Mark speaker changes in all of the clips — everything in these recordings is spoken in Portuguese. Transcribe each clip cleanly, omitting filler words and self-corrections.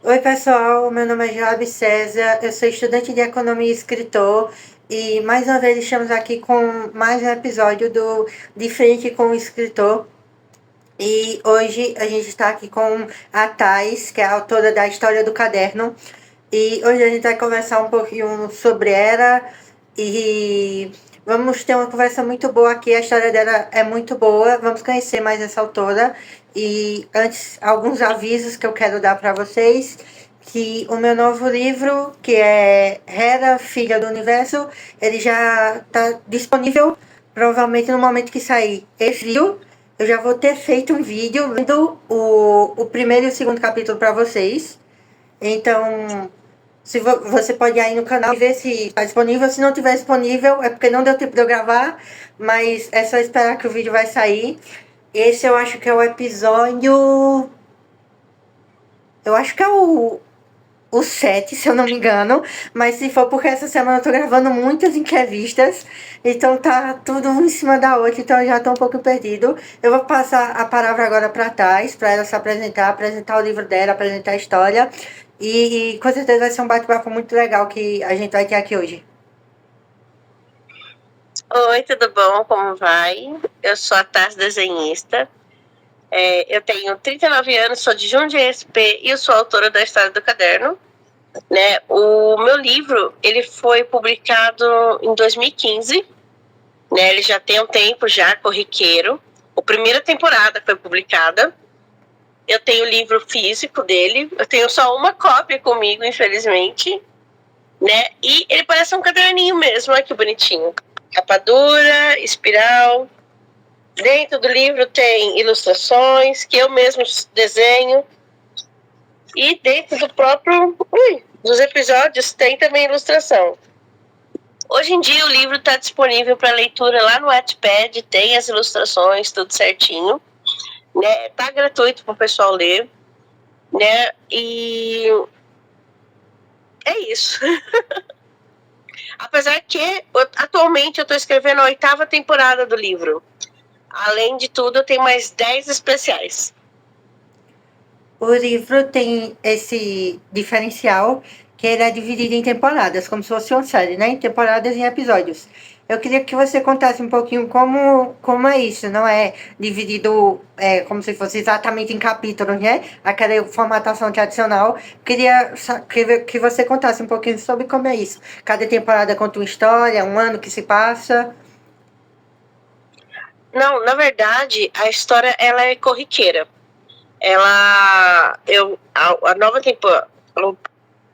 Speaker 1: Oi, pessoal, meu nome é Joab César, eu sou estudante de Economia e escritor e mais uma vez estamos aqui com mais um episódio do De Frente com o Escritor. E hoje a gente está aqui com a Thais, que é a autora da História do Caderno. E hoje a gente vai conversar um pouquinho sobre ela e vamos ter uma conversa muito boa aqui. A história dela é muito boa, vamos conhecer mais essa autora. E antes, alguns avisos que eu quero dar para vocês, que o meu novo livro, que é Hera, Filha do Universo, ele já está disponível, provavelmente no momento que sair esse vídeo. Eu já vou ter feito um vídeo lendo o primeiro e o segundo capítulo para vocês. Então, se você pode ir aí no canal e ver se está disponível. Se não estiver disponível, é porque não deu tempo de eu gravar, mas é só esperar que o vídeo vai sair. Esse eu acho que é o episódio. Eu acho que é o 7, se eu não me engano. Mas se for porque essa semana eu tô gravando muitas entrevistas. Então tá tudo um em cima da outra. Então eu já tô um pouco perdido. Eu vou passar a palavra agora pra Thais, pra ela se apresentar, apresentar o livro dela, apresentar a história. E com certeza vai ser um bate-papo muito legal que a gente vai ter aqui hoje.
Speaker 2: Oi, tudo bom? Como vai? Eu sou a Tars desenhista. Eu tenho 39 anos, sou de Jundiaí SP e eu sou autora da História do Caderno. Né? O meu livro ele foi publicado em 2015. Né? Ele já tem um tempo já corriqueiro. A primeira temporada foi publicada. Eu tenho o livro físico dele. Eu tenho só uma cópia comigo, infelizmente. Né? E ele parece um caderninho mesmo, olha que bonitinho. Capa dura, espiral. Dentro do livro tem ilustrações que eu mesmo desenho. E dentro do próprio dos episódios tem também ilustração. Hoje em dia o livro está disponível para leitura lá no Wattpad, tem as ilustrações, tudo certinho. Né? Tá gratuito para o pessoal ler. Né? E é isso. Apesar que atualmente eu estou escrevendo a 8ª temporada do livro. Além de tudo, eu tenho mais 10 especiais.
Speaker 1: O livro tem esse diferencial que ele é dividido em temporadas, como se fosse uma série, né? Em temporadas e em episódios. Eu queria que você contasse um pouquinho como é isso, não é dividido como se fosse exatamente em capítulos, né? Aquela formatação tradicional. Queria que você contasse um pouquinho sobre como é isso. Cada temporada conta uma história, um ano que se passa.
Speaker 2: Não, na verdade, a história ela é corriqueira. A nova temporada,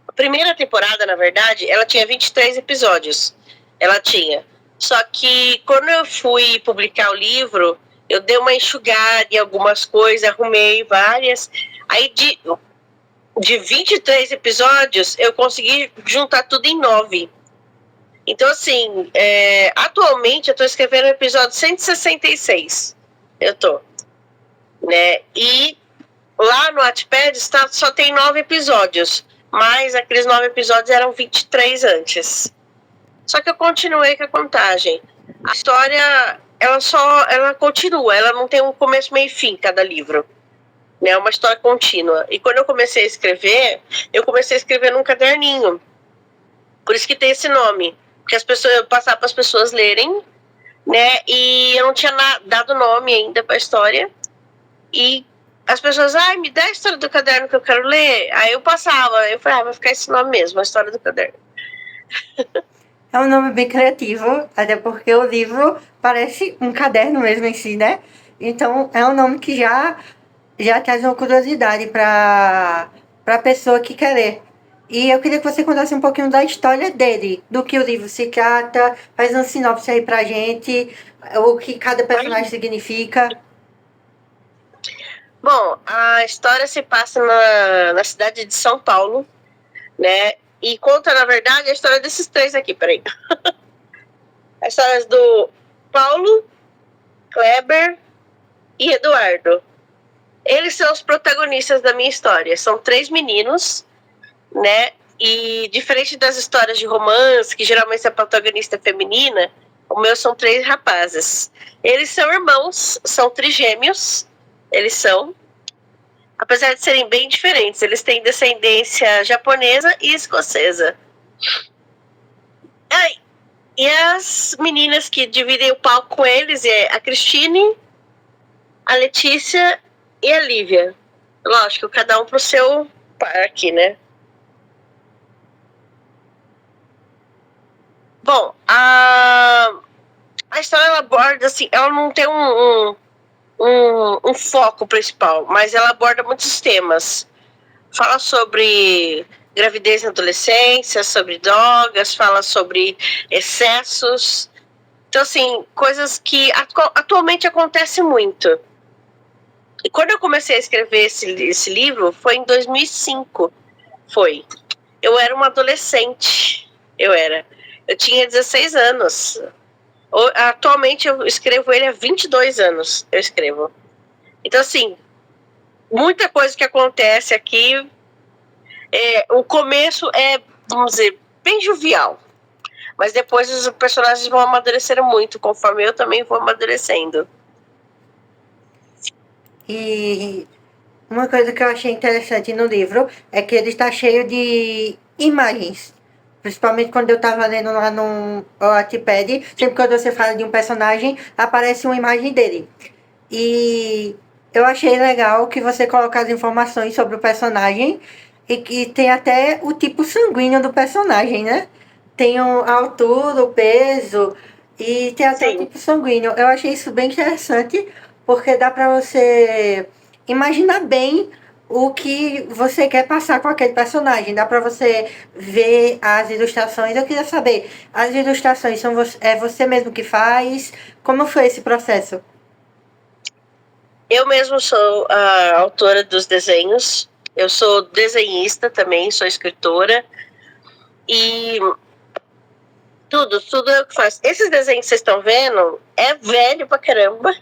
Speaker 2: a primeira temporada, na verdade, ela tinha 23 episódios. Ela tinha. Só que quando eu fui publicar o livro, eu dei uma enxugada em algumas coisas, arrumei várias. Aí de 23 episódios, eu consegui juntar tudo em 9. Então, assim, atualmente eu tô escrevendo o episódio 166. Eu tô. Né? E lá no Wattpad só tem 9 episódios. Mas aqueles 9 episódios eram 23 antes. Só que eu continuei com a contagem. A história, ela continua. Ela não tem um começo, meio e fim, cada livro. É uma história contínua. E quando eu comecei a escrever num caderninho. Por isso que tem esse nome. Porque eu passava para as pessoas lerem, né? E eu não tinha dado nome ainda para a história. E as pessoas, me dá a história do caderno que eu quero ler. Aí eu passava, eu falei, vai ficar esse nome mesmo, a história do caderno.
Speaker 1: É um nome bem criativo, até porque o livro parece um caderno mesmo em si, né? Então é um nome que já traz uma curiosidade para a pessoa que quer ler. E eu queria que você contasse um pouquinho da história dele, do que o livro se trata, faz um sinopse aí pra gente, o que cada personagem significa.
Speaker 2: Bom, a história se passa na cidade de São Paulo, né? E conta, na verdade, a história desses três aqui, peraí. A história do Paulo, Kleber e Eduardo. Eles são os protagonistas da minha história. São 3 meninos, né? E diferente das histórias de romance, que geralmente a protagonista é feminina, o meu são 3 rapazes. Eles são irmãos, são trigêmeos, eles são. Apesar de serem bem diferentes, eles têm descendência japonesa e escocesa. E as meninas que dividem o palco com eles é a Christine, a Letícia e a Lívia. Lógico, cada um pro seu par aqui, né? Bom, a história ela aborda, assim, ela não tem um foco principal, mas ela aborda muitos temas. Fala sobre gravidez na adolescência, sobre drogas, fala sobre excessos. Então, assim, coisas que atualmente acontecem muito. E quando eu comecei a escrever esse livro, foi em 2005. Eu era uma adolescente. Eu tinha 16 anos. Atualmente eu escrevo ele há 22 anos. Eu escrevo. Então, assim, muita coisa que acontece aqui. O começo é, vamos dizer, bem jovial. Mas depois os personagens vão amadurecendo muito, conforme eu também vou amadurecendo.
Speaker 1: E uma coisa que eu achei interessante no livro é que ele está cheio de imagens. Principalmente quando eu estava lendo lá no Wattpad, sempre quando você fala de um personagem, aparece uma imagem dele. E eu achei legal que você coloca as informações sobre o personagem e que tem até o tipo sanguíneo do personagem, né? Tem a altura, o peso e tem até o tipo sanguíneo. Eu achei isso bem interessante porque dá para você imaginar bem o que você quer passar com aquele personagem. Dá para você ver as ilustrações. Eu queria saber, as ilustrações é você mesmo que faz? Como foi esse processo?
Speaker 2: Eu mesmo sou a autora dos desenhos. Eu sou desenhista também, sou escritora. E tudo eu que faço. Esses desenhos que vocês estão vendo é velho pra caramba.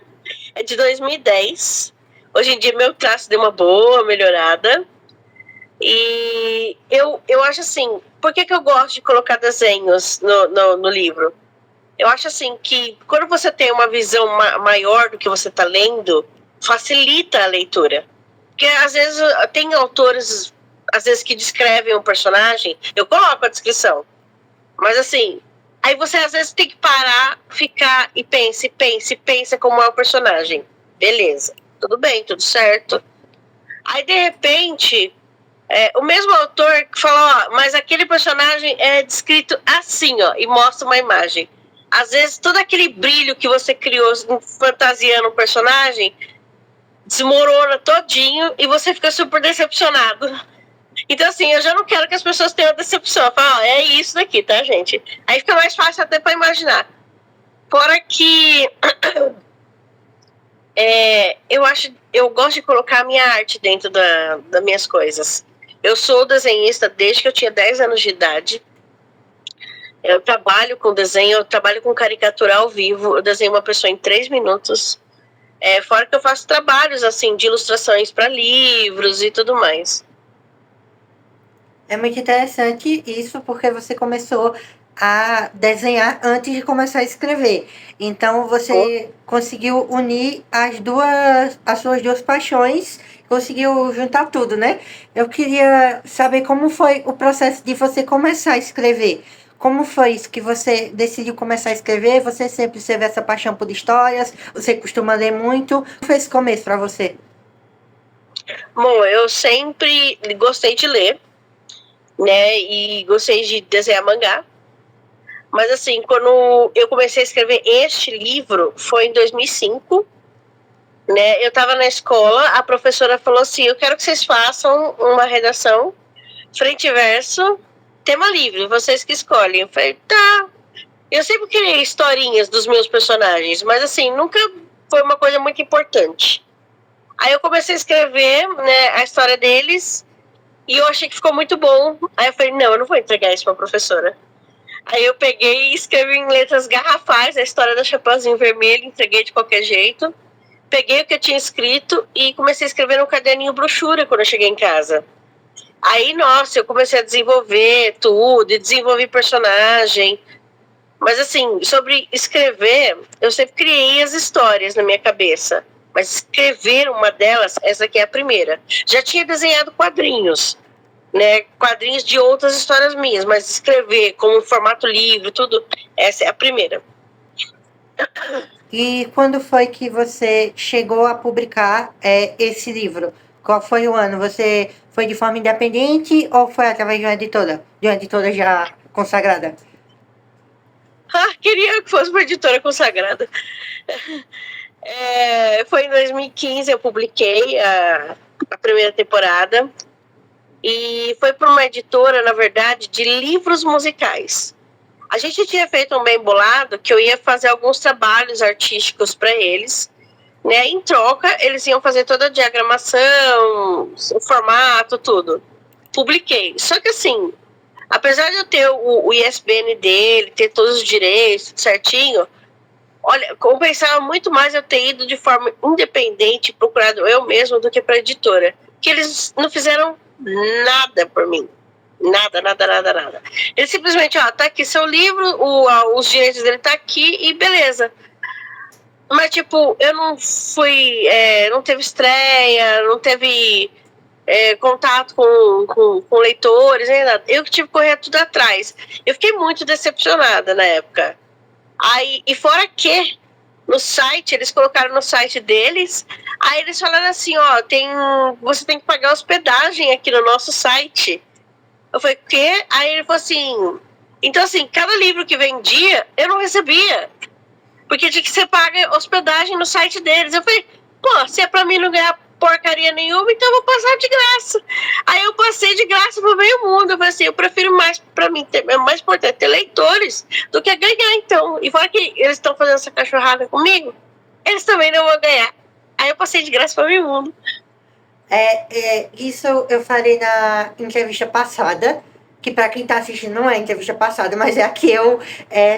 Speaker 2: É de 2010. Hoje em dia meu traço deu uma boa melhorada. E eu acho assim, por que eu gosto de colocar desenhos no livro? Eu acho assim que quando você tem uma visão maior do que você está lendo, facilita a leitura. Porque às vezes tem autores, às vezes que descrevem um personagem, eu coloco a descrição. Mas assim, aí você às vezes tem que parar, ficar e pensa como é o personagem. Beleza, tudo bem, tudo certo. Aí de repente, o mesmo autor que falou, mas aquele personagem é descrito assim, ó, e mostra uma imagem. Às vezes todo aquele brilho que você criou fantasiando um personagem desmorona todinho e você fica super decepcionado. Então, assim, eu já não quero que as pessoas tenham decepção. Eu falo, é isso daqui, tá, gente? Aí fica mais fácil até pra imaginar. Fora que eu gosto de colocar a minha arte dentro das minhas coisas. Eu sou desenhista desde que eu tinha 10 anos de idade. Eu trabalho com desenho, eu trabalho com caricatura ao vivo. Eu desenho uma pessoa em 3 minutos. Fora que eu faço trabalhos, assim, de ilustrações para livros e tudo mais.
Speaker 1: É muito interessante isso porque você começou a desenhar antes de começar a escrever. Então você conseguiu unir as suas duas paixões, conseguiu juntar tudo, né? Eu queria saber como foi o processo de você começar a escrever. Como foi isso que você decidiu começar a escrever? Você sempre teve essa paixão por histórias? Você costuma ler muito? Como foi esse começo para você?
Speaker 2: Bom, eu sempre gostei de ler, né? E gostei de desenhar mangá. Mas assim, quando eu comecei a escrever este livro, foi em 2005, né? Eu estava na escola, a professora falou assim, eu quero que vocês façam uma redação, frente e verso, tema livre, vocês que escolhem. Eu falei, tá. Eu sempre criei historinhas dos meus personagens, mas assim, nunca foi uma coisa muito importante. Aí eu comecei a escrever, né, a história deles, e eu achei que ficou muito bom. Aí eu falei, não, eu não vou entregar isso pra professora. Aí eu peguei e escrevi em letras garrafais a história da Chapeuzinho Vermelho, entreguei de qualquer jeito. Peguei o que eu tinha escrito e comecei a escrever no caderninho brochura quando eu cheguei em casa. Aí, nossa, eu comecei a desenvolver tudo, e desenvolvi personagem. Mas assim, sobre escrever, eu sempre criei as histórias na minha cabeça. mas escrever uma delas, essa aqui é a primeira. Já tinha desenhado quadrinhos, né? Quadrinhos de outras histórias minhas, mas escrever como formato livro, tudo, essa é a primeira.
Speaker 1: E quando foi que você chegou a publicar esse livro? Qual foi o ano? Você foi de forma independente ou foi através de uma editora? De uma editora já consagrada?
Speaker 2: Queria que fosse uma editora consagrada. Foi em 2015 eu publiquei a primeira temporada. E foi para uma editora, na verdade, de livros musicais. A gente tinha feito um bem bolado que eu ia fazer alguns trabalhos artísticos para eles, né? Em troca, eles iam fazer toda a diagramação, o formato, tudo. Publiquei. Só que assim, apesar de eu ter o ISBN dele, ter todos os direitos, tudo certinho, olha, compensava muito mais eu ter ido de forma independente, procurado eu mesmo, do que para a editora. Que eles não fizeram nada por mim. Nada. Ele simplesmente, tá aqui seu livro, os direitos dele tá aqui e beleza. Mas, tipo, eu não fui, não teve estreia, não teve contato com leitores, nem nada. Eu que tive que correr tudo atrás. Eu fiquei muito decepcionada na época. Aí, e fora que no site, eles colocaram no site deles, aí eles falaram assim, você tem que pagar hospedagem aqui no nosso site. Eu falei, o quê? Aí ele falou assim, então assim, cada livro que vendia, eu não recebia, porque tinha que você paga hospedagem no site deles. Eu falei, se é pra mim não ganhar porcaria nenhuma, então eu vou passar de graça. Aí eu passei de graça pro meio mundo. Eu falei assim, eu prefiro mais, pra mim, é mais importante ter leitores do que ganhar, então. E fora que eles estão fazendo essa cachorrada comigo, eles também não vão ganhar. Aí eu passei de graça pro meio mundo.
Speaker 1: Isso eu falei na entrevista passada, que para quem está assistindo não é a entrevista passada, mas é a que eu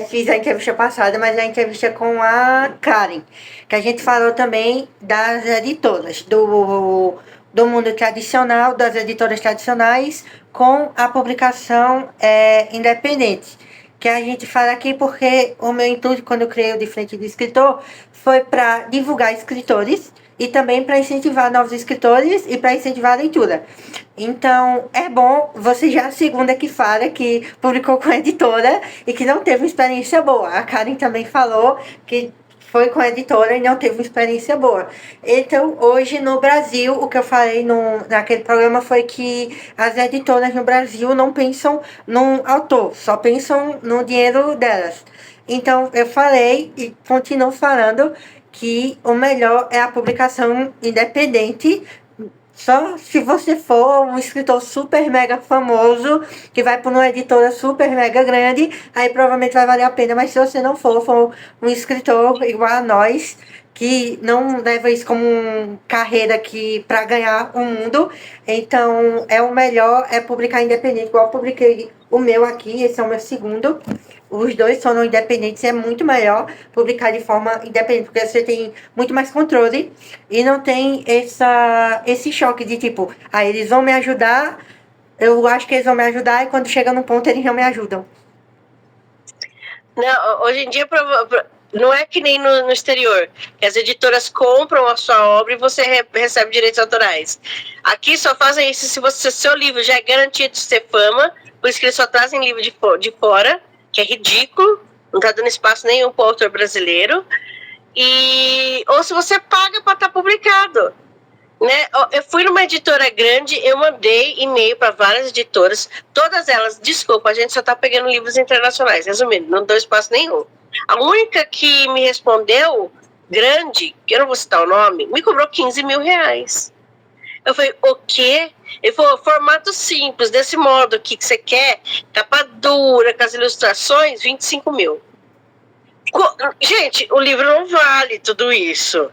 Speaker 1: fiz a entrevista passada, mas é a entrevista com a Karen, que a gente falou também das editoras, do mundo tradicional, das editoras tradicionais, com a publicação independente. Que a gente fala aqui porque o meu intuito, quando eu criei o De Frente do Escritor, foi para divulgar escritores e também para incentivar novos escritores e para incentivar a leitura. Então, é bom, você já é a segunda que fala que publicou com a editora e que não teve uma experiência boa. A Karen também falou que foi com a editora e não teve uma experiência boa. Então, hoje no Brasil, o que eu falei naquele programa foi que as editoras no Brasil não pensam no autor, só pensam no dinheiro delas. Então, eu falei e continuo falando que o melhor é a publicação independente. Só se você for um escritor super mega famoso, que vai para uma editora super mega grande, aí provavelmente vai valer a pena. Mas se você não for um escritor igual a nós, que não leva isso como uma carreira aqui para ganhar o mundo, então o melhor é publicar independente. Igual eu publiquei o meu aqui, esse é o meu segundo. Os dois são independentes, é muito melhor publicar de forma independente, porque você tem muito mais controle e não tem esse choque de tipo, eles vão me ajudar, eu acho que eles vão me ajudar, e quando chega num ponto eles não me ajudam.
Speaker 2: Não, hoje em dia não é que nem no exterior, que as editoras compram a sua obra e você recebe direitos autorais. Aqui só fazem isso se seu livro já é garantido de ter fama, por isso que eles só trazem livro de fora, que é ridículo, não tá dando espaço nenhum para o autor brasileiro, ou se você paga para estar publicado, né? Eu fui numa editora grande, eu mandei e-mail para várias editoras, todas elas, desculpa, a gente só tá pegando livros internacionais, resumindo, não deu espaço nenhum. A única que me respondeu, grande, que eu não vou citar o nome, me cobrou R$15.000. Eu falei, o quê? Ele falou, formato simples, desse modo aqui que você quer, capa dura, com as ilustrações, 25 mil. Gente, o livro não vale tudo isso,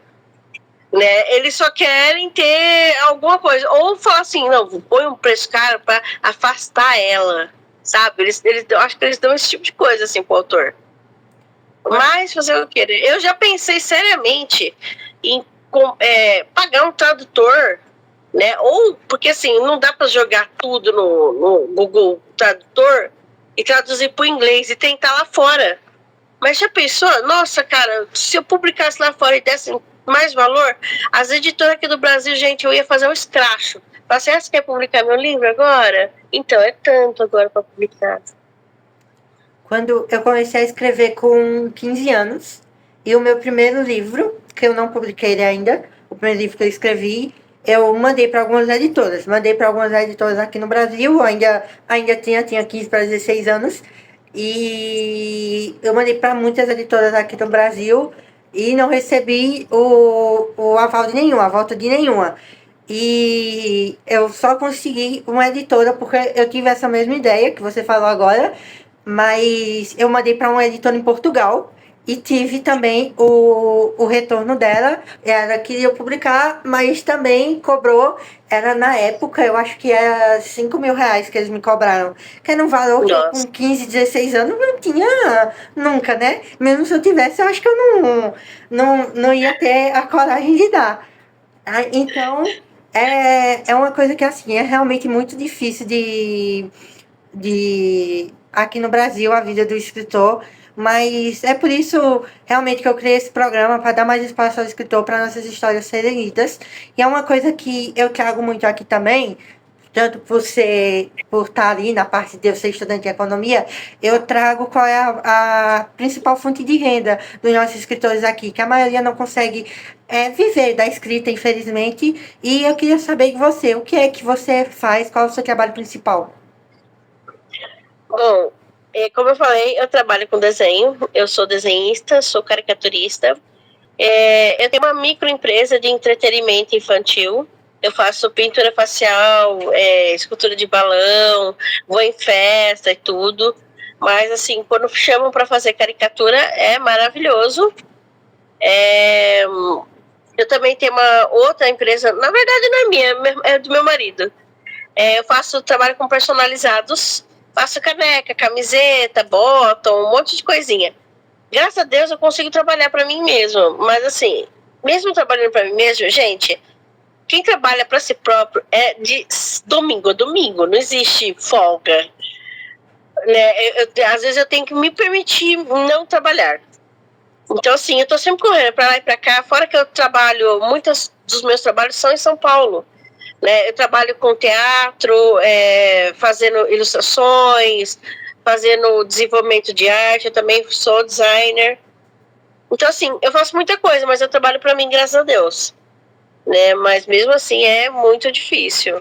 Speaker 2: né? Eles só querem ter alguma coisa, ou falar assim, não, põe um preço caro para afastar ela, sabe? Eu acho que eles dão esse tipo de coisa assim pro autor. Mas fazer o quê? Eu já pensei seriamente em pagar um tradutor, né? Ou, porque assim, não dá para jogar tudo no Google Tradutor e traduzir para o inglês e tentar lá fora. Mas já pensou? Nossa, cara, se eu publicasse lá fora e desse mais valor. As editoras aqui do Brasil, gente, eu ia fazer um escracho. Falei, você quer publicar meu livro agora? Então, é tanto agora para publicar.
Speaker 1: Quando eu comecei a escrever com 15 anos, e o meu primeiro livro, que eu não publiquei ele ainda, o primeiro livro que eu escrevi, eu mandei para algumas editoras. Mandei para algumas editoras aqui no Brasil, ainda tinha 15 para 16 anos. E eu mandei para muitas editoras aqui do Brasil e não recebi o aval de nenhuma, a volta de nenhuma. E eu só consegui uma editora porque eu tive essa mesma ideia que você falou agora, mas eu mandei para uma editora em Portugal e tive também o retorno dela. Ela queria publicar, mas também cobrou. Era na época, eu acho que era 5 mil reais que eles me cobraram. Que era um valor que eu, com 15, 16 anos não tinha nunca, né? Mesmo se eu tivesse, eu acho que eu não ia ter a coragem de dar. Então, é uma coisa que assim, é realmente muito difícil de aqui no Brasil, a vida do escritor, mas é por isso realmente que eu criei esse programa para dar mais espaço ao escritor, para nossas histórias serem lidas. E é uma coisa que eu trago muito aqui também, tanto por estar ali na parte de eu ser estudante de economia, eu trago qual é a principal fonte de renda dos nossos escritores aqui, que a maioria não consegue viver da escrita, infelizmente. E eu queria saber de você, o que é que você faz, qual é o seu trabalho principal?
Speaker 2: Bom, como eu falei, eu trabalho com desenho, eu sou desenhista, sou caricaturista. Eu tenho uma microempresa de entretenimento infantil. Eu faço pintura facial, escultura de balão, vou em festa e tudo. Mas, assim, quando chamam para fazer caricatura, é maravilhoso. Eu também tenho uma outra empresa, na verdade não é minha, é do meu marido. Eu faço trabalho com personalizados, faço caneca, camiseta, bottom, um monte de coisinha. Graças a Deus eu consigo trabalhar para mim mesmo, mas assim, mesmo trabalhando para mim mesmo, gente, quem trabalha para si próprio é de domingo a domingo, não existe folga. Né? Às vezes eu tenho que me permitir não trabalhar. Então, assim, eu tô sempre correndo para lá e para cá, fora que eu trabalho, muitos dos meus trabalhos são em São Paulo. Né? Eu trabalho com teatro, fazendo ilustrações, fazendo desenvolvimento de arte, eu também sou designer. Então, assim, eu faço muita coisa, mas eu trabalho para mim, graças a Deus. Né? Mas mesmo assim é muito difícil.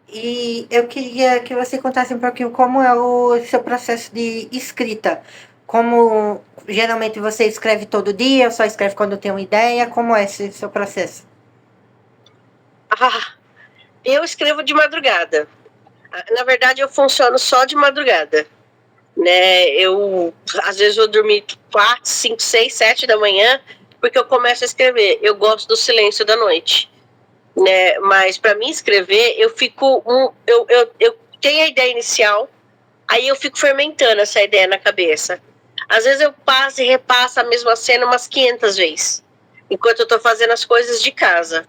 Speaker 1: E eu queria que você contasse um pouquinho como é o seu processo de escrita. Como geralmente você escreve todo dia, ou só escreve quando tem uma ideia? Como é esse seu processo?
Speaker 2: Eu escrevo de madrugada. Na verdade, eu funciono só de madrugada. Né? Eu, às vezes, vou dormir 4, 5, 6, 7 da manhã, porque eu começo a escrever. Eu gosto do silêncio da noite. Né? Mas, para mim escrever, eu fico... Eu tenho a ideia inicial, aí eu fico fermentando essa ideia na cabeça. Às vezes eu passo e repasso a mesma cena umas 500 vezes, enquanto eu estou fazendo as coisas de casa.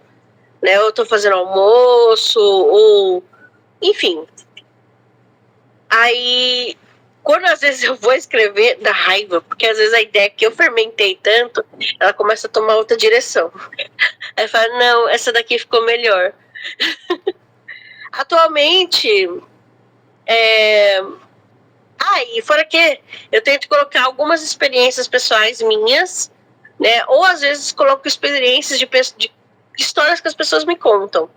Speaker 2: Né? Eu estou fazendo almoço, ou... Enfim. Aí, quando às vezes eu vou escrever, dá raiva, porque às vezes a ideia que eu fermentei tanto, ela começa a tomar outra direção. Aí eu falo, não, essa daqui ficou melhor. Atualmente, e fora que eu tento colocar algumas experiências pessoais minhas, né? Ou às vezes coloco experiências de histórias que as pessoas me contam.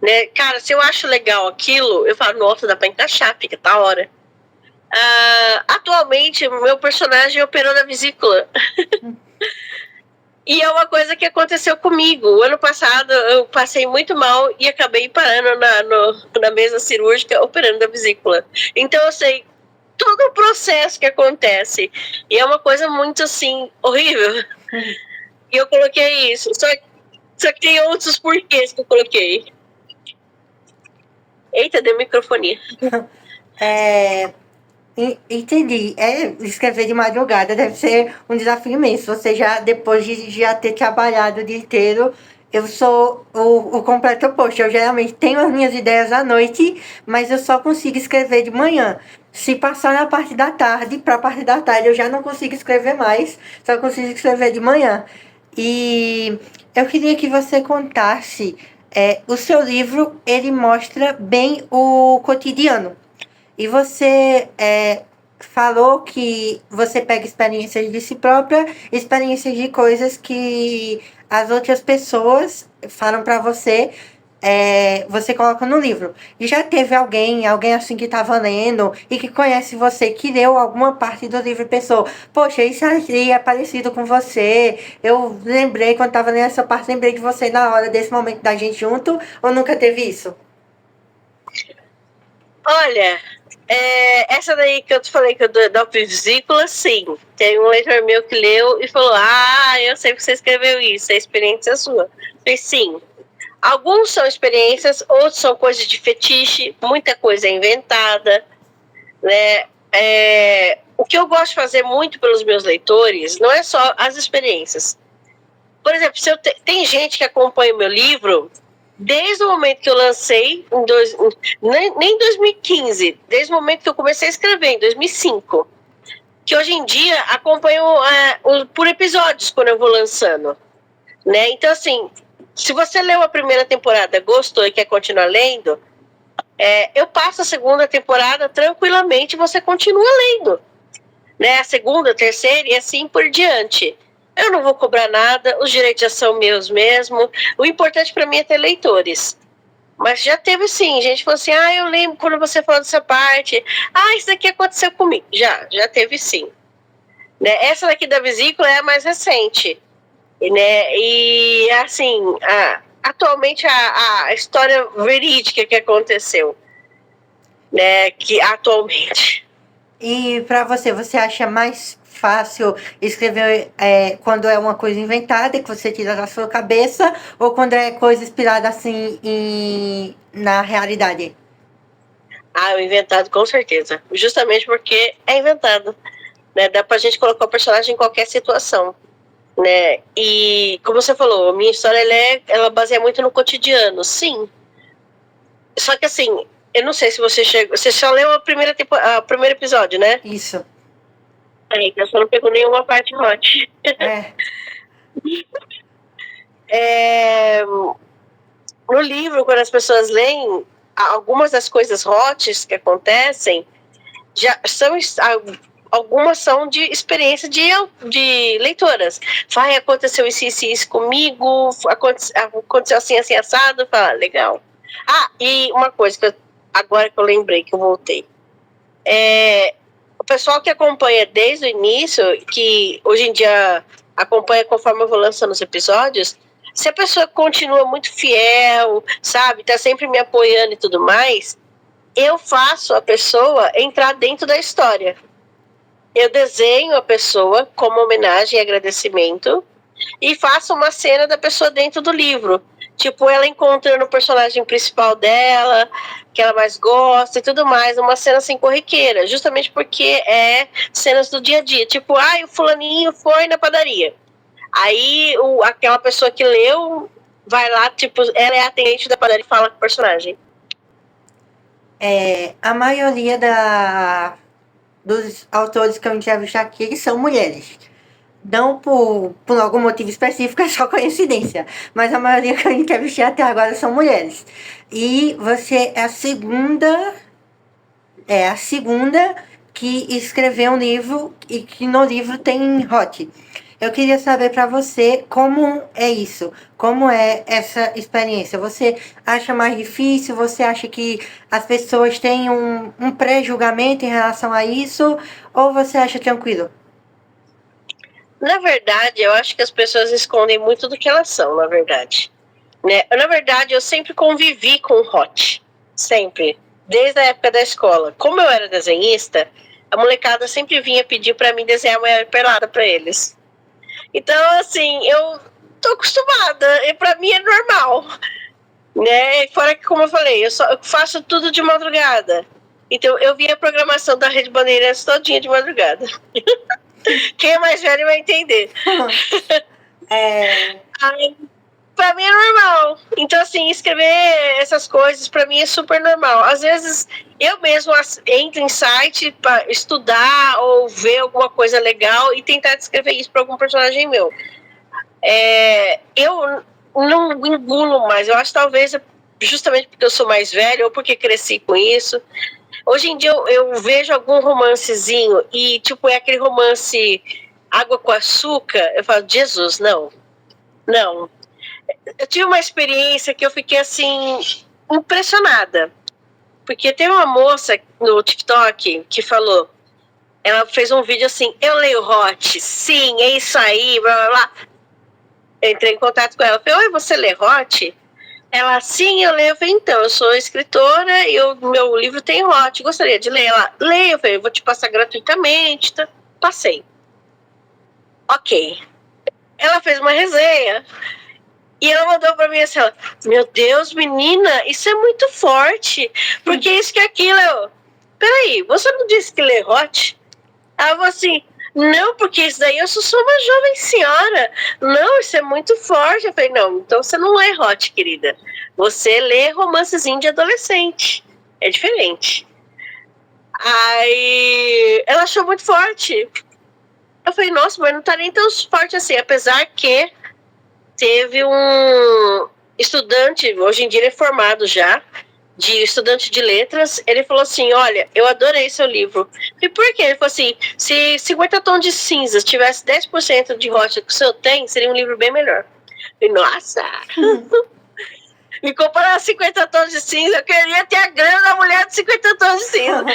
Speaker 2: Né? Cara, se eu acho legal aquilo, eu falo, nossa, dá pra encaixar, fica da hora. Atualmente, meu personagem operou na vesícula. E é uma coisa que aconteceu comigo. O ano passado eu passei muito mal e acabei parando na mesa cirúrgica operando na vesícula. Então eu sei todo o processo que acontece. E é uma coisa muito, assim, horrível. E eu coloquei isso. Só que tem outros porquês que eu coloquei. Eita, deu microfonia.
Speaker 1: Entendi. Escrever de madrugada deve ser um desafio imenso. Você já, depois de já ter trabalhado o dia inteiro, eu sou o completo oposto. Eu geralmente tenho as minhas ideias à noite, mas eu só consigo escrever de manhã. Se passar na parte da tarde, para a parte da tarde eu já não consigo escrever mais, só consigo escrever de manhã. E eu queria que você contasse, o seu livro, ele mostra bem o cotidiano. E você falou que você pega experiências de si própria, experiências de coisas que as outras pessoas falam para você, você coloca no livro. E já teve alguém assim que estava lendo e que conhece você, que leu alguma parte do livro e pensou, poxa, isso aí é parecido com você. Eu lembrei, quando estava lendo essa parte, lembrei de você na hora desse momento da gente junto, ou nunca teve isso?
Speaker 2: Olha, essa daí que eu te falei que eu da vesícula, sim. Tem um leitor meu que leu e falou: Ah, eu sei que você escreveu isso, é experiência sua. Eu falei, sim. Alguns são experiências, outros são coisas de fetiche, muita coisa é inventada, né? O que eu gosto de fazer muito pelos meus leitores não é só as experiências. Por exemplo, tem gente que acompanha o meu livro desde o momento que eu lancei, nem em 2015, desde o momento que eu comecei a escrever, em 2005, que hoje em dia acompanham por episódios quando eu vou lançando, né? Então, assim, se você leu a primeira temporada, gostou e quer continuar lendo, eu passo a segunda temporada tranquilamente e você continua lendo, né? A segunda, a terceira e assim por diante. Eu não vou cobrar nada, os direitos já são meus mesmo. O importante para mim é ter leitores. Mas já teve sim, gente falou assim, eu lembro quando você falou dessa parte. Isso daqui aconteceu comigo. Já teve sim. Né? Essa daqui da vesícula é a mais recente. Né? E assim, atualmente a história verídica que aconteceu. Né? Que atualmente...
Speaker 1: E para você acha mais fácil escrever quando é uma coisa inventada que você tira da sua cabeça ou quando é coisa inspirada assim na realidade?
Speaker 2: O inventado com certeza. Justamente porque é inventado. Né? Dá pra gente colocar o personagem em qualquer situação. Né? E como você falou, a minha história ela baseia muito no cotidiano, sim. Só que assim, eu não sei se você só leu o primeiro episódio, né?
Speaker 1: Isso.
Speaker 2: Então você não pegou nenhuma parte hot. No livro, quando as pessoas leem, algumas das coisas hot que acontecem já são algumas são de experiência de leitoras. Aconteceu isso comigo, aconteceu assim, assado. Fala, legal. E uma coisa agora que eu lembrei, que eu voltei. O pessoal que acompanha desde o início, que hoje em dia acompanha conforme eu vou lançando os episódios, se a pessoa continua muito fiel, sabe, tá sempre me apoiando e tudo mais, eu faço a pessoa entrar dentro da história. Eu desenho a pessoa como homenagem e agradecimento e faço uma cena da pessoa dentro do livro. Tipo, ela encontrando o personagem principal dela, que ela mais gosta e tudo mais. Uma cena assim corriqueira, justamente porque é cenas do dia a dia. Tipo, o fulaninho foi na padaria. Aí aquela pessoa que leu vai lá, tipo, ela é a atendente da padaria e fala com o personagem.
Speaker 1: A maioria dos autores que eu entrevisto aqui, eles são mulheres. Não por algum motivo específico, é só coincidência. Mas a maioria que eu entrevistei até agora são mulheres. E você é a segunda que escreveu um livro e que no livro tem hot. Eu queria saber para você como é isso, como é essa experiência. Você acha mais difícil? Você acha que as pessoas têm um pré-julgamento em relação a isso? Ou você acha tranquilo?
Speaker 2: Na verdade, eu acho que as pessoas escondem muito do que elas são, na verdade. Né? Na verdade, eu sempre convivi com o hot. Sempre. Desde a época da escola. Como eu era desenhista, a molecada sempre vinha pedir para mim desenhar mulher pelada para eles. Então, assim, eu tô acostumada. E pra mim é normal. Né? Fora que, como eu falei, eu faço tudo de madrugada. Então, eu vi a programação da Rede Bandeirantes todinha de madrugada. Quem é mais velho vai entender. Pra mim é normal. Então, assim, escrever essas coisas pra mim é super normal. Às vezes, eu mesmo entro em site pra estudar ou ver alguma coisa legal e tentar descrever isso pra algum personagem meu. Eu não engulo mais. Eu acho talvez justamente porque eu sou mais velha ou porque cresci com isso. Hoje em dia eu vejo algum romancezinho e, tipo, é aquele romance água com açúcar. Eu falo, Jesus, não. Não. Eu tive uma experiência que eu fiquei, assim, impressionada. Porque tem uma moça no TikTok que falou, ela fez um vídeo assim, eu leio hot, sim, é isso aí, blá blá blá. Eu entrei em contato com ela, falei, oi, você lê hot? Ela, sim, eu leio. Eu falei, então, eu sou escritora e o meu livro tem hot, gostaria de ler. Ela, leia, eu falei, eu vou te passar gratuitamente, tá? Passei. Ok. Ela fez uma resenha e ela mandou pra mim assim, ela, meu Deus, menina, isso é muito forte, porque isso que aquilo, peraí, você não disse que lê hot? Ela falou assim, não, porque isso daí eu sou uma jovem senhora. Não, isso é muito forte. Eu falei, não, então você não lê hot, querida. Você lê romancezinho de adolescente. É diferente. Aí ela achou muito forte. Eu falei, nossa, mas não tá nem tão forte assim. Apesar que teve um estudante, hoje em dia ele é formado já, de estudante de letras, ele falou assim, olha, eu adorei seu livro. E por quê? Ele falou assim, se 50 tons de cinzas tivesse 10% de hot que o seu tem, seria um livro bem melhor. E nossa! Me comparar a 50 tons de cinza, eu queria ter a grana da mulher de 50 tons de cinza.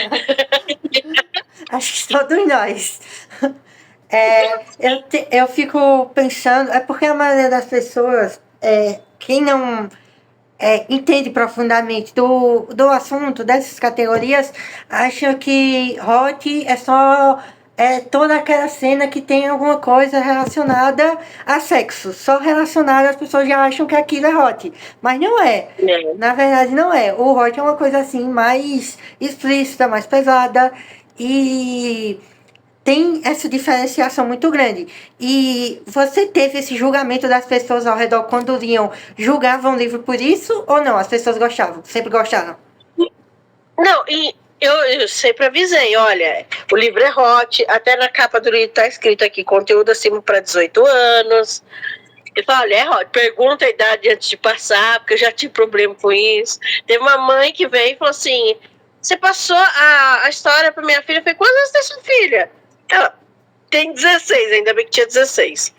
Speaker 1: Acho que todos nós. Eu fico pensando, é porque a maioria das pessoas, quem não entende profundamente do assunto, dessas categorias, acha que hot é só toda aquela cena que tem alguma coisa relacionada a sexo. Só relacionada, as pessoas já acham que aquilo é hot. Mas não é. Na verdade, não é. O hot é uma coisa assim mais explícita, mais pesada. E tem essa diferenciação muito grande. E você teve esse julgamento das pessoas ao redor quando liam, julgavam o livro por isso ou não? As pessoas gostavam, sempre gostaram?
Speaker 2: Não, e eu sempre avisei, olha, o livro é hot, até na capa do livro tá escrito aqui, conteúdo acima para 18 anos. Ele fala, olha, é hot, pergunta a idade antes de passar, porque eu já tive problema com isso. Teve uma mãe que veio e falou assim, você passou a história para minha filha, eu falei, quantos anos tem sua filha? Ela, tem 16, ainda bem que tinha 16.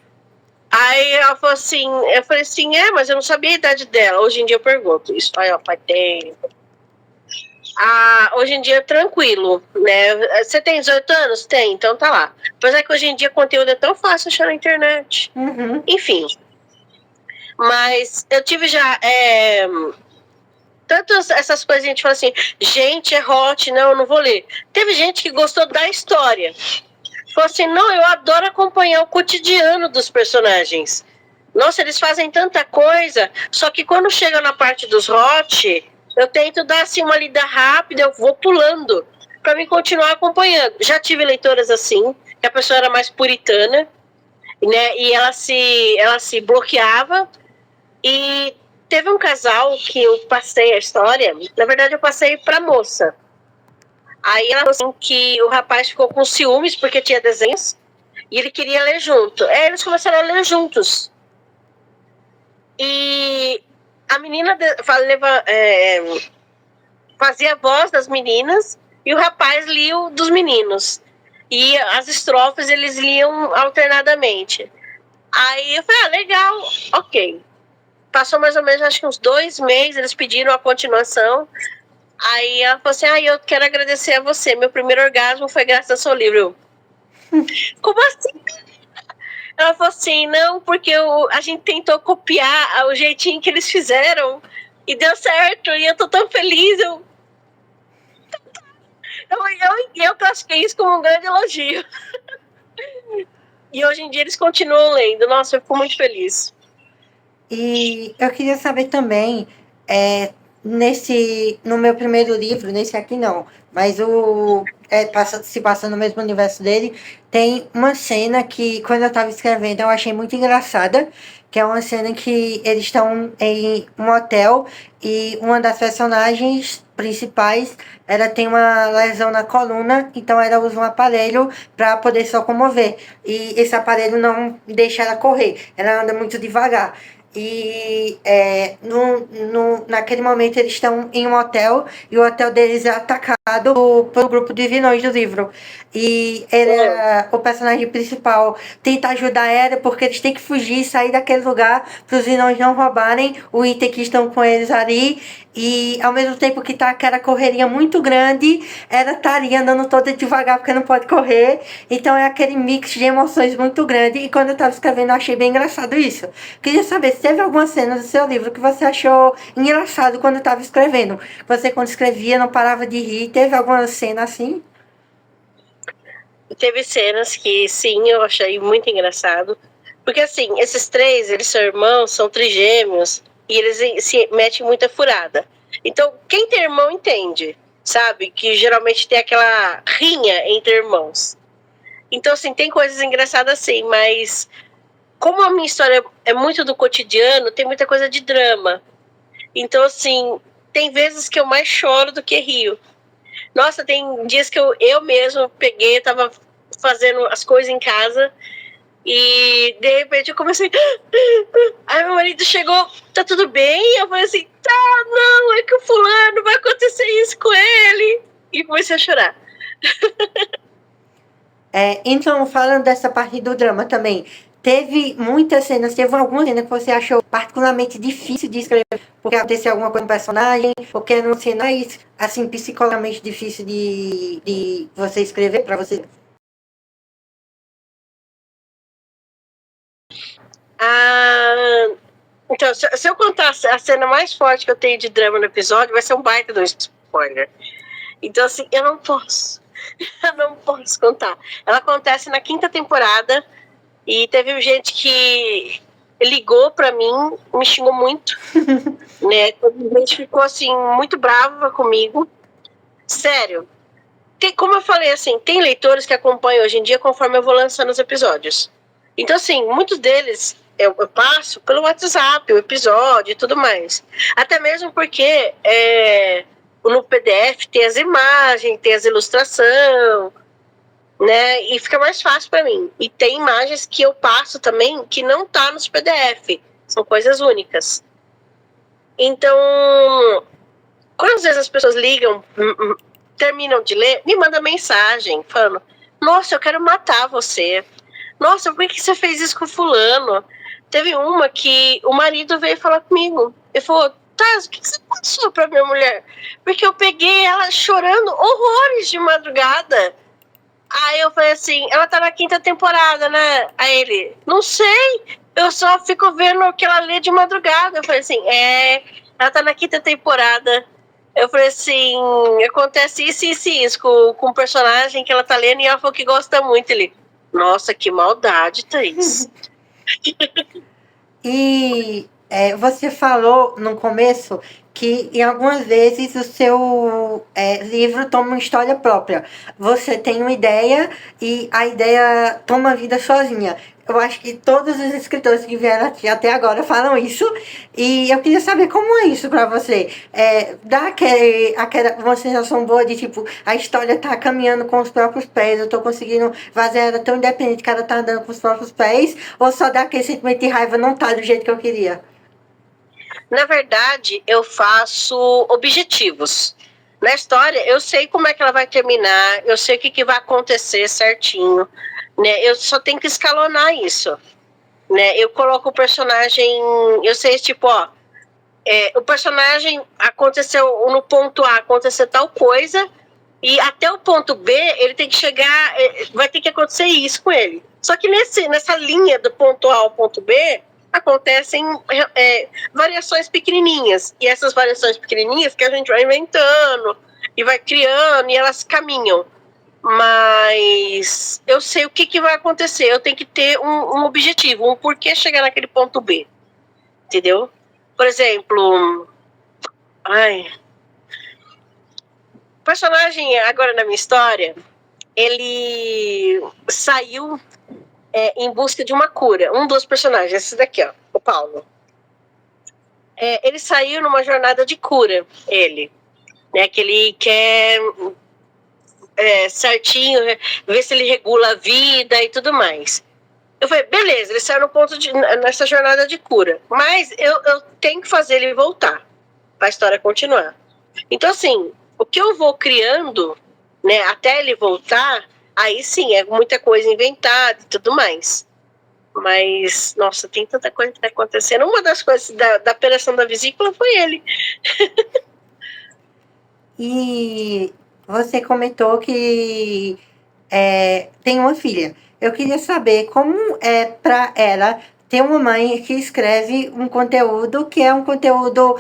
Speaker 2: Aí ela falou assim, eu falei assim, mas eu não sabia a idade dela. Hoje em dia eu pergunto isso. Aí, ó, pai, tem. Hoje em dia é tranquilo, né? Você tem 18 anos? Tem, então tá lá. Apesar que hoje em dia o conteúdo é tão fácil achar na internet.
Speaker 1: Uhum.
Speaker 2: Enfim. Mas eu tive já. Tanto essas coisas a gente fala assim, gente, é hot, não, eu não vou ler. Teve gente que gostou da história. Falou assim, não, eu adoro acompanhar o cotidiano dos personagens. Nossa, eles fazem tanta coisa, só que quando chega na parte dos hot, eu tento dar assim uma lida rápida, eu vou pulando para me continuar acompanhando. Já tive leitoras assim, que a pessoa era mais puritana, né? E ela se bloqueava. E teve um casal que eu passei a história, na verdade eu passei para moça. Aí ela falou assim que o rapaz ficou com ciúmes porque tinha desenhos e ele queria ler junto. Eles começaram a ler juntos. E a menina fazia a voz das meninas e o rapaz lia o dos meninos. E as estrofes eles liam alternadamente. Aí eu falei, legal, ok. Passou mais ou menos, acho que uns 2 meses, eles pediram a continuação. Aí ela falou assim, eu quero agradecer a você, meu primeiro orgasmo foi graças ao seu livro. Como assim? Ela falou assim, não, porque a gente tentou copiar o jeitinho que eles fizeram e deu certo, e eu tô tão feliz. Eu classifiquei isso como um grande elogio. E hoje em dia eles continuam lendo. Nossa, eu fico muito feliz.
Speaker 1: E eu queria saber também, no meu primeiro livro, nesse aqui não, mas se passa no mesmo universo dele, tem uma cena que, quando eu estava escrevendo, eu achei muito engraçada, que é uma cena que eles estão em um hotel e uma das personagens principais, ela tem uma lesão na coluna, então ela usa um aparelho para poder se locomover. E esse aparelho não deixa ela correr, ela anda muito devagar. E naquele momento eles estão em um hotel e o hotel deles é atacado pelo grupo de vilões do livro. E o personagem principal tenta ajudar ela porque eles têm que fugir e sair daquele lugar para os vilões não roubarem o item que estão com eles ali. E ao mesmo tempo que tá aquela correria muito grande, ela tá ali andando toda devagar porque não pode correr. Então é aquele mix de emoções muito grande. E quando eu tava escrevendo, eu achei bem engraçado isso. Queria saber se teve alguma cena do seu livro que você achou engraçado quando estava escrevendo. Você, quando escrevia, não parava de rir. Teve alguma cena assim?
Speaker 2: Teve cenas que, sim, eu achei muito engraçado. Porque, assim, esses três, eles são irmãos, são trigêmeos, e eles se metem muita furada. Então, quem tem irmão entende, sabe? Que geralmente tem aquela rinha entre irmãos. Então, assim, tem coisas engraçadas assim, mas como a minha história é muito do cotidiano, tem muita coisa de drama. Então, assim, tem vezes que eu mais choro do que rio. Nossa, tem dias que eu mesmo peguei, tava fazendo as coisas em casa e de repente eu comecei. Aí meu marido chegou, tá tudo bem? Eu falei assim, tá, não, é que o fulano vai acontecer isso com ele. E comecei a chorar.
Speaker 1: Então, falando dessa parte do drama também, teve muitas cenas, teve alguma cena que você achou particularmente difícil de escrever, porque aconteceu alguma coisa com o personagem, porque eram cenas, assim, psicologicamente difícil de você escrever para você?
Speaker 2: Ah, então, se eu contar a cena mais forte que eu tenho de drama no episódio, vai ser um baita do spoiler. Então, assim, eu não posso. Eu não posso contar. Ela acontece na 5ª temporada e teve gente que ligou pra mim, me xingou muito, né? A gente ficou, assim, muito brava comigo. Sério. Como eu falei, assim, tem leitores que acompanham hoje em dia conforme eu vou lançando os episódios. Então, assim, muitos deles eu passo pelo WhatsApp, o episódio e tudo mais. Até mesmo porque no PDF tem as imagens, tem as ilustrações, né? E fica mais fácil para mim. E tem imagens que eu passo também que não tá nos PDF. São coisas únicas. Então, quando às vezes as pessoas ligam, terminam de ler, me mandam mensagem falando: nossa, eu quero matar você. Nossa, por que você fez isso com fulano? Teve uma que o marido veio falar comigo. Ele falou: Taz, o que você passou pra minha mulher? Porque eu peguei ela chorando horrores de madrugada. Aí eu falei assim: ela tá na 5ª temporada, né? Aí ele: não sei, eu só fico vendo o que ela lê de madrugada. Eu falei assim: ela tá na 5ª temporada. Eu falei assim: acontece isso com o personagem que ela tá lendo e ela falou que gosta muito. Ele: nossa, que maldade, Thaís.
Speaker 1: E você falou no começo que em algumas vezes o seu livro toma uma história própria. Você tem uma ideia e a ideia toma vida sozinha. Eu acho que todos os escritores que vieram aqui até agora falam isso. E eu queria saber como é isso pra você. Dá aquela uma sensação boa de tipo, a história tá caminhando com os próprios pés, eu tô conseguindo fazer ela tão independente que ela tá andando com os próprios pés, ou só dá aquele sentimento de raiva, não tá do jeito que eu queria?
Speaker 2: Na verdade, eu faço objetivos. Na história, eu sei como é que ela vai terminar, eu sei o que vai acontecer certinho, né? Eu só tenho que escalonar isso, né? Eu coloco o personagem, eu sei, tipo, ó, o personagem aconteceu no ponto A, aconteceu tal coisa, e até o ponto B, ele tem que chegar, vai ter que acontecer isso com ele. Só que nessa linha do ponto A ao ponto B, acontecem variações pequenininhas. E essas variações pequenininhas que a gente vai inventando e vai criando e elas caminham. Mas eu sei o que vai acontecer. Eu tenho que ter um objetivo, porquê chegar naquele ponto B. Entendeu? Por exemplo, Ai. O personagem, agora na minha história, ele saiu em busca de uma cura. Um dos personagens, esse daqui, ó, o Paulo. Ele saiu numa jornada de cura, ele. Né, que ele quer certinho, ver se ele regula a vida e tudo mais. Eu falei, beleza, ele saiu nessa jornada de cura. Mas eu tenho que fazer ele voltar para a história continuar. Então, assim, o que eu vou criando, né, até ele voltar, aí sim, é muita coisa inventada e tudo mais. Mas, nossa, tem tanta coisa que tá acontecendo. Uma das coisas da operação da vesícula foi ele.
Speaker 1: E você comentou que tem uma filha. Eu queria saber como é para ela ter uma mãe que escreve um conteúdo que é um conteúdo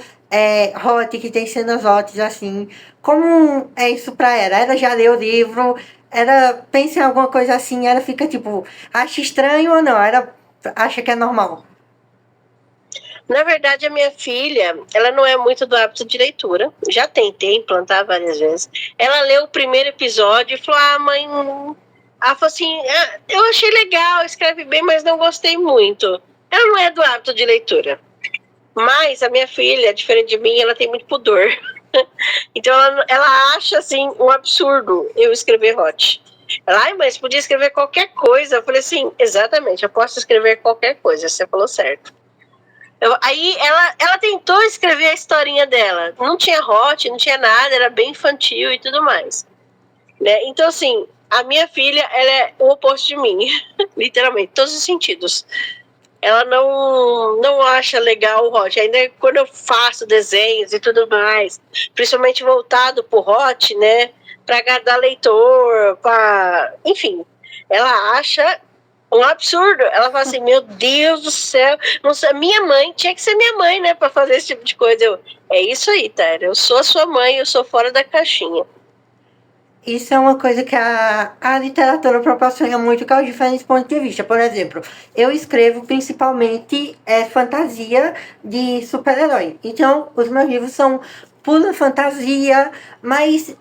Speaker 1: hot, que tem cenas hot, assim. Como é isso para ela? Ela já leu o livro, ela pensa em alguma coisa assim, ela fica tipo, acha estranho ou não? Ela acha que é normal?
Speaker 2: Na verdade, a minha filha, ela não é muito do hábito de leitura. Já tentei implantar várias vezes. Ela leu o primeiro episódio e falou, mãe... Ela falou assim, eu achei legal, escreve bem, mas não gostei muito. Ela não é do hábito de leitura. Mas a minha filha, diferente de mim, ela tem muito pudor. Então ela acha, assim, um absurdo eu escrever hot. Ela, mas podia escrever qualquer coisa. Eu falei assim, exatamente, eu posso escrever qualquer coisa, você falou certo. Aí ela tentou escrever a historinha dela. Não tinha hot, não tinha nada, era bem infantil e tudo mais. Né? Então, assim, a minha filha, ela é o oposto de mim. Literalmente, todos os sentidos. Ela não acha legal o hot. Ainda quando eu faço desenhos e tudo mais, principalmente voltado pro hot, né? Para agradar leitor, enfim, ela acha um absurdo. Ela fala assim, meu Deus do céu, não sei, minha mãe tinha que ser minha mãe, né, para fazer esse tipo de coisa. É isso aí, Tara, eu sou a sua mãe, eu sou fora da caixinha.
Speaker 1: Isso é uma coisa que a literatura proporciona muito, que é os diferentes pontos de vista. Por exemplo, eu escrevo principalmente fantasia de super-herói. Então, os meus livros são pura fantasia, mas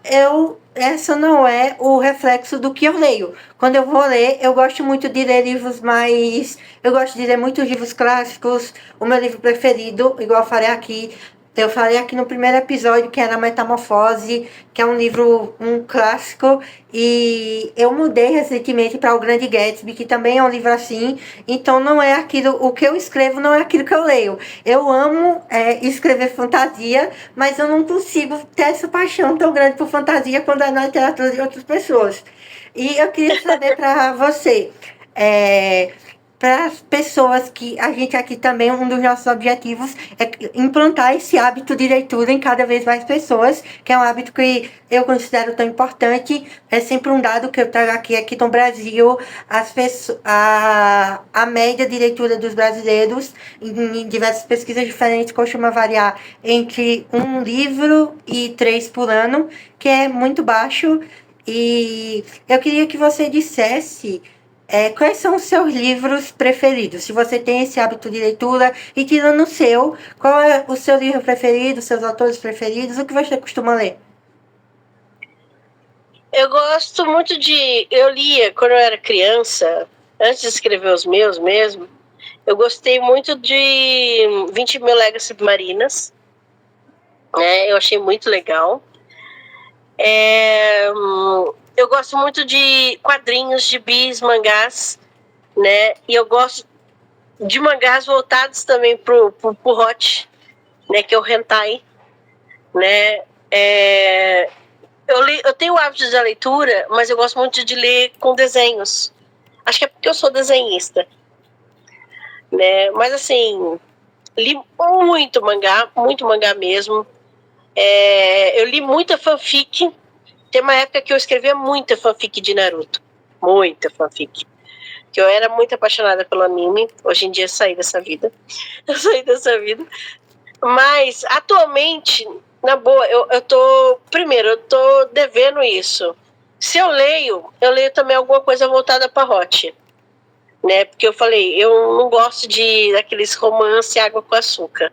Speaker 1: essa não é o reflexo do que eu leio. Quando eu vou ler, eu gosto muito de ler livros mais... Eu gosto de ler muitos livros clássicos. O meu livro preferido, igual eu falei aqui no primeiro episódio, que era Metamorfose, que é um livro, um clássico, e eu mudei recentemente para O Grande Gatsby, que também é um livro assim, então não é aquilo, o que eu escrevo não é aquilo que eu leio. Eu amo escrever fantasia, mas eu não consigo ter essa paixão tão grande por fantasia quando é na literatura de outras pessoas. E eu queria saber para você, para as pessoas que a gente aqui também, um dos nossos objetivos é implantar esse hábito de leitura em cada vez mais pessoas, que é um hábito que eu considero tão importante. É sempre um dado que eu trago aqui no Brasil, a média de leitura dos brasileiros, em diversas pesquisas diferentes, costuma variar entre 1 livro e 3 por ano, que é muito baixo. E eu queria que você dissesse quais são os seus livros preferidos? Se você tem esse hábito de leitura, e tirando o seu, qual é o seu livro preferido, seus autores preferidos, o que você costuma ler?
Speaker 2: Eu gosto muito eu lia quando eu era criança, antes de escrever os meus mesmo, eu gostei muito de 20 Mil Léguas Submarinas, né? Eu achei muito legal. Eu gosto muito de quadrinhos, gibis, mangás, né? E eu gosto de mangás voltados também pro hot, né? Que é o hentai, né? Eu tenho o hábito da leitura, mas eu gosto muito de ler com desenhos. Acho que é porque eu sou desenhista, né? Mas assim, li muito mangá mesmo. Eu li muita fanfic. Tem uma época que eu escrevia muita fanfic de Naruto. Muita fanfic. Que eu era muito apaixonada pelo anime. Hoje em dia eu saí dessa vida. Mas, atualmente, na boa, eu tô devendo isso. Se eu leio também alguma coisa voltada para hot. Né? Porque eu falei, eu não gosto daqueles romance água com açúcar.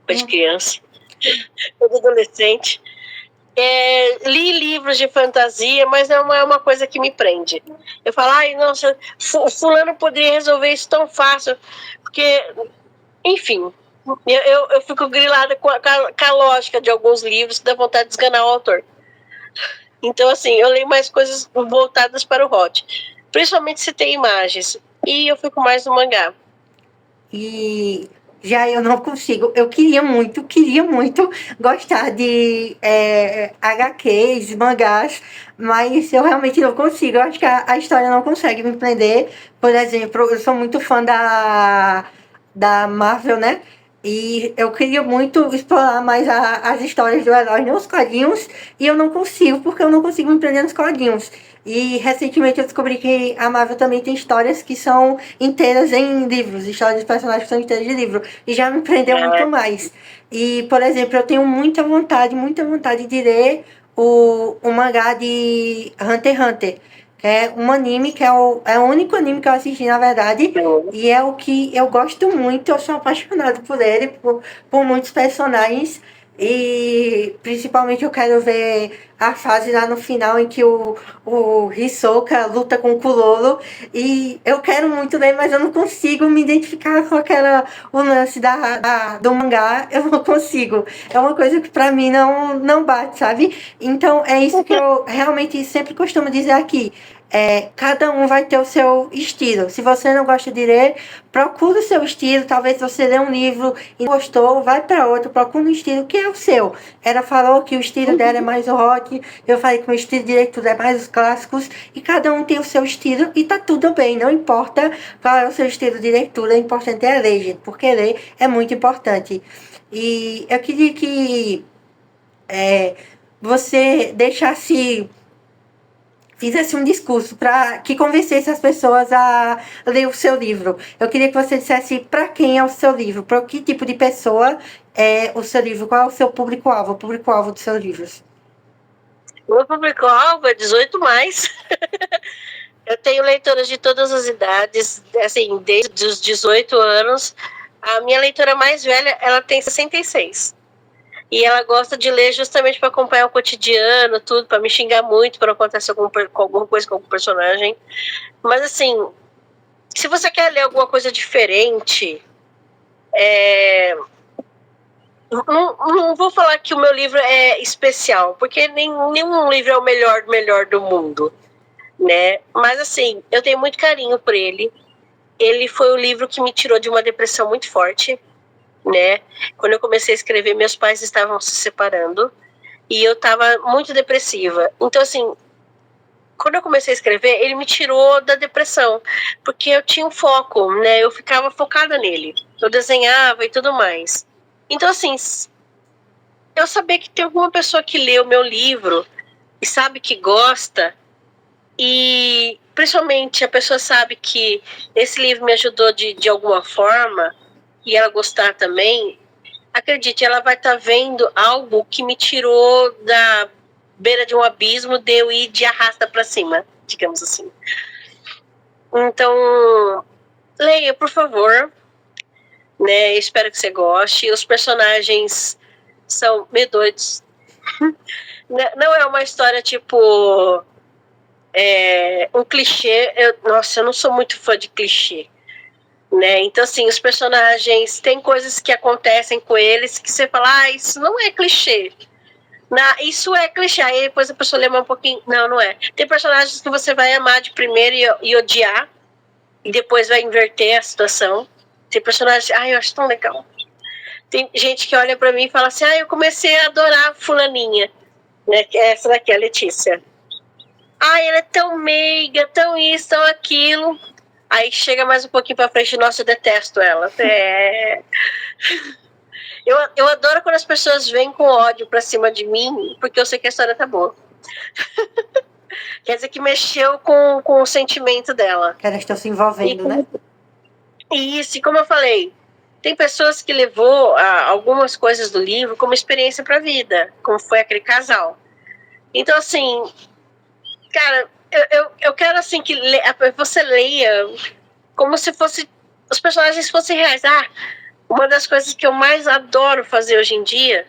Speaker 2: Coisa de criança. todo adolescente. Li livros de fantasia, mas não é uma coisa que me prende. Eu falo, ai, nossa, fulano poderia resolver isso tão fácil. Porque, enfim, eu fico grilada com a lógica de alguns livros que dá vontade de esganar o autor. Então, assim, eu leio mais coisas voltadas para o hot. Principalmente se tem imagens. E eu fico mais no mangá.
Speaker 1: E já eu não consigo. Eu queria muito gostar de HQs, mangás, mas eu realmente não consigo. Eu acho que a história não consegue me prender. Por exemplo, eu sou muito fã da Marvel, né? E eu queria muito explorar mais as histórias do herói nos quadrinhos, e eu não consigo, porque eu não consigo me prender nos quadrinhos. E recentemente eu descobri que a Marvel também tem histórias que são inteiras em livros, histórias de personagens que são inteiras de livro, e já me prendeu muito mais. E, por exemplo, eu tenho muita vontade de ler o mangá de Hunter x Hunter. É um anime que é o único anime que eu assisti, na verdade, e é o que eu gosto muito. Eu sou apaixonado por ele, por muitos personagens, e principalmente eu quero ver a fase lá no final em que o Hisoka luta com o Kuroro, e eu quero muito ler, mas eu não consigo me identificar com o lance do mangá. Eu não consigo, é uma coisa que pra mim não bate, sabe? Então é isso que eu realmente sempre costumo dizer aqui. Cada um vai ter o seu estilo. Se você não gosta de ler, procura o seu estilo. Talvez você lê um livro e não gostou, vai para outro, procura um estilo que é o seu. Ela falou que o estilo dela é mais o rock, eu falei que o meu estilo de leitura é mais os clássicos, e cada um tem o seu estilo e tá tudo bem. Não importa qual é o seu estilo de leitura, o importante é ler, gente, porque ler é muito importante. E eu queria que você deixasse, fizesse um discurso para que convencesse as pessoas a ler o seu livro. Eu queria que você dissesse para quem é o seu livro, para que tipo de pessoa é o seu livro, qual é o seu público-alvo, o público-alvo dos seus livros.
Speaker 2: O meu público-alvo é 18 mais. Eu tenho leitoras de todas as idades, assim, desde os 18 anos. A minha leitora mais velha, ela tem 66. E ela gosta de ler justamente para acompanhar o cotidiano, tudo, para me xingar muito, para não acontecer alguma coisa com algum personagem. Mas, assim, se você quer ler alguma coisa diferente, não vou falar que o meu livro é especial, porque nenhum livro é o melhor do mundo, né? Mas, assim, eu tenho muito carinho por ele. Ele foi o livro que me tirou de uma depressão muito forte, né? Quando eu comecei a escrever, meus pais estavam se separando e eu estava muito depressiva. Então, assim, quando eu comecei a escrever, ele me tirou da depressão, porque eu tinha um foco, né? Eu ficava focada nele, eu desenhava e tudo mais. Então, assim, eu saber que tem alguma pessoa que lê o meu livro e sabe que gosta, e principalmente a pessoa sabe que esse livro me ajudou de alguma forma, e ela gostar também, acredite, ela vai estar vendo algo que me tirou da beira de um abismo, de eu ir de arrasta para cima, digamos assim. Então, leia, por favor, né? Espero que você goste. Os personagens são meio doidos. Não é uma história tipo um clichê. Nossa, eu não sou muito fã de clichê. Né? Então, assim, os personagens, tem coisas que acontecem com eles que você fala, isso não é clichê. Isso é clichê. Aí depois a pessoa lembra um pouquinho. Não é. Tem personagens que você vai amar de primeiro e odiar, e depois vai inverter a situação. Tem personagens, eu acho tão legal. Tem gente que olha pra mim e fala assim, eu comecei a adorar fulaninha, né? Essa daqui, a Letícia. Ela é tão meiga, tão isso, tão aquilo. Aí chega mais um pouquinho pra frente, nossa, eu detesto ela. Eu adoro quando as pessoas vêm com ódio pra cima de mim, porque eu sei que a história tá boa. Quer dizer que mexeu com o sentimento dela.
Speaker 1: Que elas estão se envolvendo, né?
Speaker 2: Isso, e como eu falei, tem pessoas que levou algumas coisas do livro como experiência pra vida, como foi aquele casal. Então, assim, cara, eu quero assim que você leia como se os personagens fossem reais. Uma das coisas que eu mais adoro fazer hoje em dia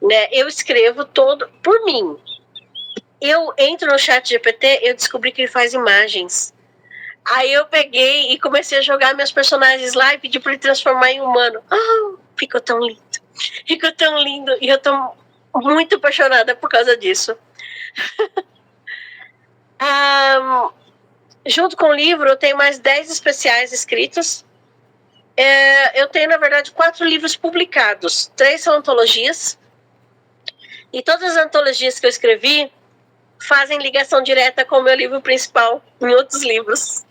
Speaker 2: né? Eu escrevo todo por mim. Eu entro no chat GPT, eu descobri que ele faz imagens. Aí eu peguei e comecei a jogar meus personagens lá e pedi pra ele transformar em humano. Ficou tão lindo. Ficou tão lindo. E eu tô muito apaixonada por causa disso. Junto com o livro, eu tenho mais 10 especiais escritos. Eu tenho, na verdade, 4 livros publicados. 3 são antologias. E todas as antologias que eu escrevi fazem ligação direta com o meu livro principal em outros livros.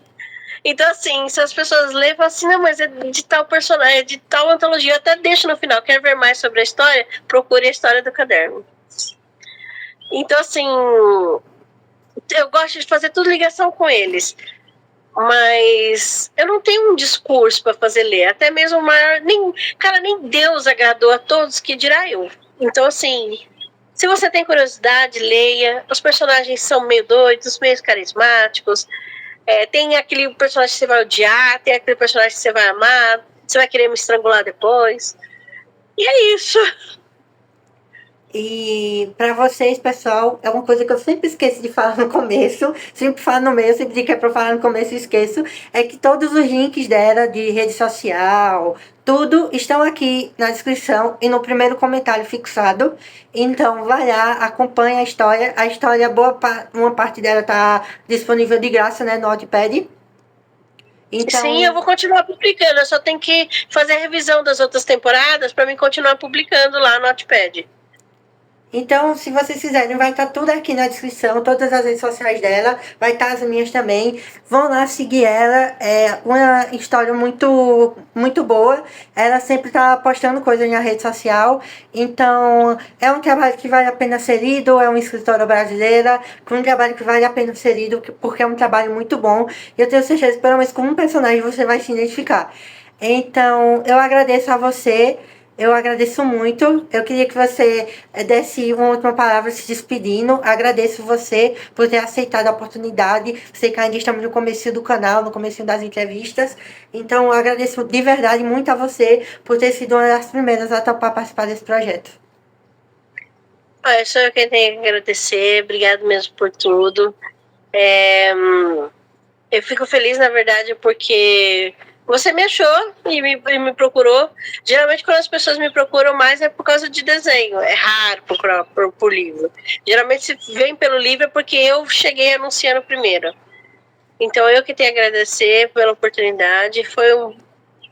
Speaker 2: Então, assim, se as pessoas levam assim, não, mas é de tal personagem, é de tal antologia, eu até deixo no final. Quer ver mais sobre a história? Procure a história do caderno. Então, assim, eu gosto de fazer tudo ligação com eles. Mas eu não tenho um discurso para fazer ler. Até mesmo nem Deus agradou a todos, que dirá eu. Então, assim, se você tem curiosidade, leia. Os personagens são meio doidos, meio carismáticos. Tem aquele personagem que você vai odiar, tem aquele personagem que você vai amar, você vai querer me estrangular depois. E é isso.
Speaker 1: E para vocês, pessoal, é uma coisa que eu sempre esqueço de falar no começo, sempre falo no meio, sempre digo que é para falar no começo e esqueço, é que todos os links dela de rede social, tudo estão aqui na descrição e no primeiro comentário fixado. Então vai lá, acompanha a história. A história, uma parte dela tá disponível de graça, né, no Wattpad.
Speaker 2: Então, sim, eu vou continuar publicando, eu só tenho que fazer a revisão das outras temporadas para mim continuar publicando lá no Wattpad.
Speaker 1: Então, se vocês quiserem, vai estar tudo aqui na descrição, todas as redes sociais dela, vai estar as minhas também. Vão lá seguir ela, é uma história muito, muito boa. Ela sempre está postando coisas na rede social, então é um trabalho que vale a pena ser lido, é uma escritora brasileira, com um trabalho que vale a pena ser lido, porque é um trabalho muito bom. E eu tenho certeza que pelo menos com um personagem você vai se identificar. Então, eu agradeço a você. Eu agradeço muito. Eu queria que você desse uma última palavra se despedindo. Agradeço você por ter aceitado a oportunidade. Sei que ainda estamos no começo do canal, no começo das entrevistas. Então, eu agradeço de verdade muito a você por ter sido uma das primeiras a topar participar desse projeto.
Speaker 2: Só eu que tenho que agradecer. Obrigado mesmo por tudo. Eu fico feliz, na verdade, porque você me achou e me procurou. Geralmente, quando as pessoas me procuram mais, é por causa de desenho. É raro procurar por livro. Geralmente, se vem pelo livro, é porque eu cheguei anunciando primeiro. Então, eu que tenho a agradecer pela oportunidade. Foi um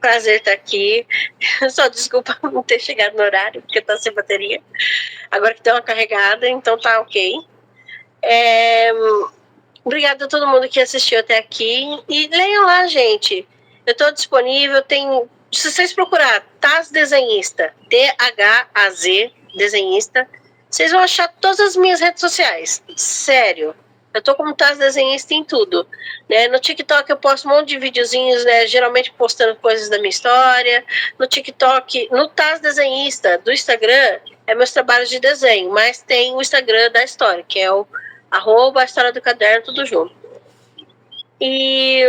Speaker 2: prazer estar aqui. Só desculpa não ter chegado no horário, porque tá sem bateria. Agora que deu uma carregada, então tá ok. Obrigada a todo mundo que assistiu até aqui. E leiam lá, gente. Eu estou disponível. Se vocês procurar Taz Desenhista, THAZ Desenhista, vocês vão achar todas as minhas redes sociais. Sério. Eu tô como Taz Desenhista em tudo. Né? No TikTok eu posto um monte de videozinhos, né? Geralmente postando coisas da minha história. No TikTok, no Taz Desenhista do Instagram, é meus trabalhos de desenho. Mas tem o Instagram da história, que é o @ a história do caderno, tudo junto. E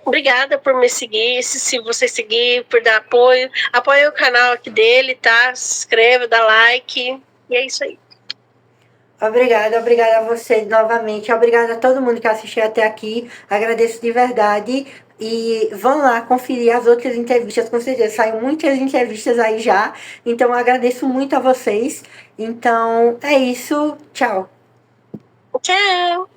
Speaker 2: obrigada por me seguir, se você seguir, por dar apoio. Apoie o canal aqui dele, tá? Se inscreva, dá like. E é isso aí.
Speaker 1: Obrigada a você novamente. Obrigada a todo mundo que assistiu até aqui. Agradeço de verdade. E vão lá conferir as outras entrevistas, com certeza. Saem muitas entrevistas aí já. Então, eu agradeço muito a vocês. Então, é isso. Tchau.
Speaker 2: Tchau.